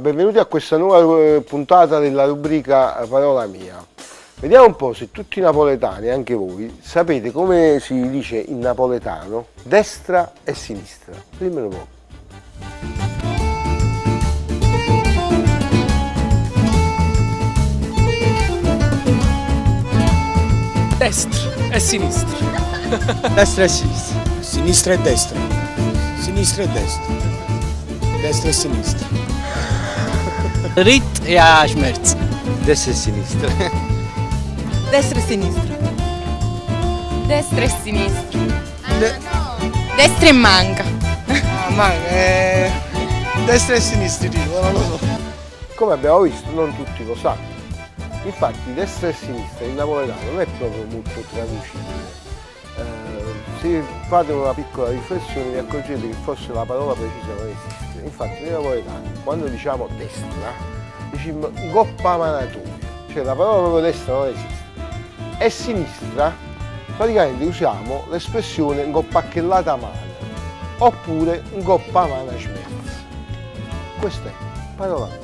benvenuti a questa nuova puntata della rubrica Parola Mia. Vediamo un po' se tutti i napoletani, anche voi, sapete come si dice in napoletano destra e sinistra. Dimmelo un po'. Destra e sinistra. Destra e sinistra. Sinistra e destra. Sinistra e destra. Destra e sinistra. Rit e a schmerz. Destra e sinistra. Destra e sinistra. Destra e sinistra. Destra e manca. Destra e sinistra, dico, non lo so. Come abbiamo visto, non tutti lo sanno. Infatti destra e sinistra in napoletano non è proprio molto traducibile. Se fate una piccola riflessione vi accorgete che forse la parola precisa non esiste. Infatti noi napoletani quando diciamo destra diciamo goppa manatoia, cioè la parola proprio destra non esiste. E sinistra praticamente usiamo l'espressione goppacchellata mano oppure goppa mana schmerz. Questa è parola.